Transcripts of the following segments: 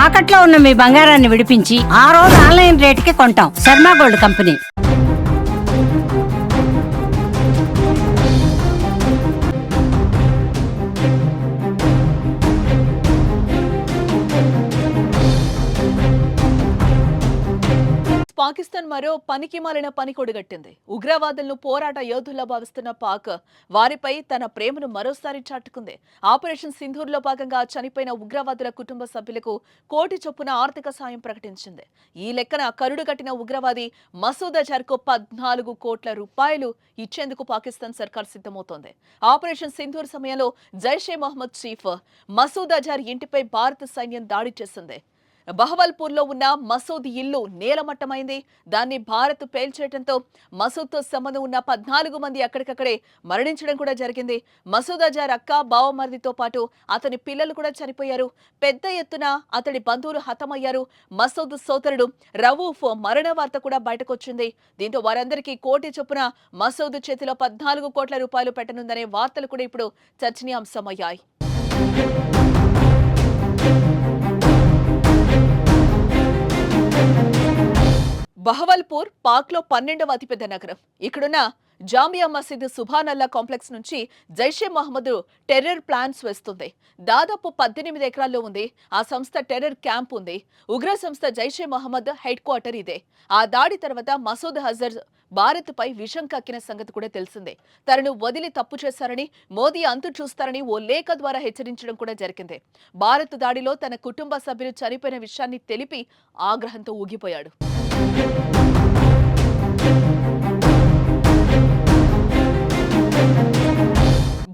తాకట్లో ఉన్న మీ బంగారాన్ని విడిపించి ఆ రోజు ఆన్లైన్ రేటుకి కొంటాం. Sharma gold company. పాకిస్తాన్ మరో పనికి మాలిన పని కొడిగట్టింది. ఉగ్రవాదులను పోరాట యోధుల్లా భావిస్తున్న పాక్ వారిపై తన ప్రేమను మరోసారి చాటుకుంది. ఆపరేషన్ సింధూర్లో భాగంగా చనిపోయిన ఉగ్రవాదుల కుటుంబ సభ్యులకు 1 కోటి చొప్పున ఆర్థిక సాయం ప్రకటించింది. ఈ లెక్కన కరుడుగట్టిన ఉగ్రవాది మసూద్ అజర్కు 14 కోట్ల రూపాయలు ఇచ్చేందుకు పాకిస్తాన్ సర్కార్ సిద్ధమవుతోంది. ఆపరేషన్ సింధూర్ సమయంలో జైషే మహమ్మద్ చీఫ్ మసూద్ అజర్ ఇంటిపై భారత సైన్యం దాడి చేసింది. బహవల్పూర్లో ఉన్న మసూద్ ఇల్లు నేలమట్టమైంది. దాన్ని భారత్ పేల్చేయడంతో మసూద్తో సంబంధం ఉన్న 14 మంది అక్కడికక్కడే మరణించడం కూడా జరిగింది. మసూద్ అజర్ అక్క, బావమరిదితో పాటు అతని పిల్లలు కూడా చనిపోయారు. పెద్ద ఎత్తున అతడి బంధువులు హతమయ్యారు. మసూద్ సోదరుడు రవూఫ్ మరణ వార్త కూడా బయటకొచ్చింది. దీంతో వారందరికీ 1 కోటి చొప్పున మసూద్ చేతిలో 14 కోట్ల రూపాయలు పెట్టనుందనే వార్తలు కూడా ఇప్పుడు చర్చనీయాంశమయ్యాయి. బహవల్పూర్ పాక్లో 12వ అతిపెద్ద నగరం. ఇక్కడున్న జామియా మసీద్ సుభానల్లా కాంప్లెక్స్ నుంచి జైషే మహమ్మద్ టెర్రర్ ప్లాన్స్ వేస్తుంది. దాదాపు 18 ఎకరాల్లో ఉంది. ఆ సంస్థ టెర్రర్ క్యాంప్ ఉంది. ఉగ్ర సంస్థ జైషే మహమ్మద్ హెడ్ క్వార్టర్ ఇదే. ఆ దాడి తర్వాత మసూద్ అజర్ భారత్ పై విషం కక్కిన సంగతి కూడా తెలిసిందే. తనను వదిలి తప్పు చేశారని, మోదీ అంతు చూస్తారని ఓ లేఖ ద్వారా హెచ్చరించడం కూడా జరిగింది. భారత్ దాడిలో తన కుటుంబ సభ్యులు చనిపోయిన విషయాన్ని తెలిపి ఆగ్రహంతో ఊగిపోయాడు.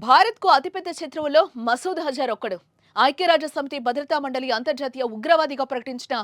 భారత్కు అతిపెద్ద శత్రువులో మసూద్ అజర్ ఒక్కడు. ఐక్యరాజ్య సమితి భద్రతా మండలి అంతర్జాతీయ ఉగ్రవాదిగా ప్రకటించిన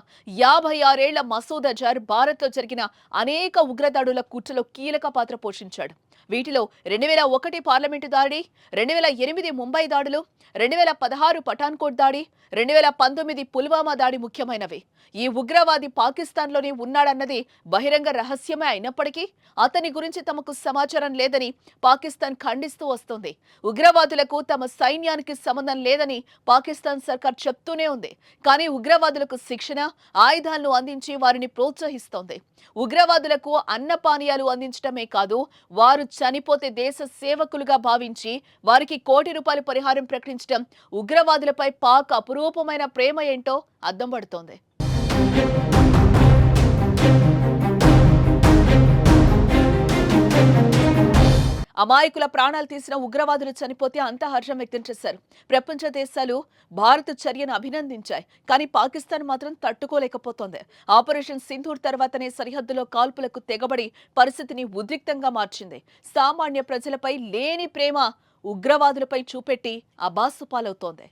56 ఏళ్ల మసూద్ అజర్ భారత్లో జరిగిన అనేక ఉగ్రదాడుల కుట్రలో కీలక పాత్ర పోషించాడు. వీటిలో 2001 పార్లమెంటు దాడి, 2008 ముంబై దాడులు, 2016 పఠాన్కోట్ దాడి, 2019 పుల్వామా దాడి ముఖ్యమైనవి. ఈ ఉగ్రవాది పాకిస్తాన్లోనే ఉన్నాడన్నది బహిరంగ రహస్యమే అయినప్పటికీ అతని గురించి తమకు సమాచారం లేదని పాకిస్తాన్ ఖండిస్తూ వస్తోంది. ఉగ్రవాదులకు తమ సైన్యానికి సంబంధం లేదని పాకిస్తాన్ సర్కార్ చెప్తూనే ఉంది. కానీ ఉగ్రవాదులకు శిక్షణ, ఆయుధాలను అందించి వారిని ప్రోత్సహిస్తోంది. ఉగ్రవాదులకు అన్నపానీయాలు అందించడమే కాదు, వారు చనిపోతే దేశ సేవకులుగా భావించి వారికి 1 కోటి రూపాయల పరిహారం ప్రకటించడం ఉగ్రవాదులపై పాక్ అపురూపమైన ప్రేమ ఏంటో అద్దం పడుతోంది. అమాయకుల ప్రాణాలు తీసిన ఉగ్రవాదులు చనిపోతే అంతా హర్షం వ్యక్తం చేశారు. ప్రపంచ దేశాలు భారత్ చర్యను అభినందించాయి. కానీ పాకిస్తాన్ మాత్రం తట్టుకోలేకపోతోంది. ఆపరేషన్ సింధూర్ తర్వాతనే సరిహద్దులో కాల్పులకు తెగబడి పరిస్థితిని ఉద్రిక్తంగా మార్చింది. సామాన్య ప్రజలపై లేని ప్రేమ ఉగ్రవాదులపై చూపెట్టి అబాస్సు పాలవుతోంది.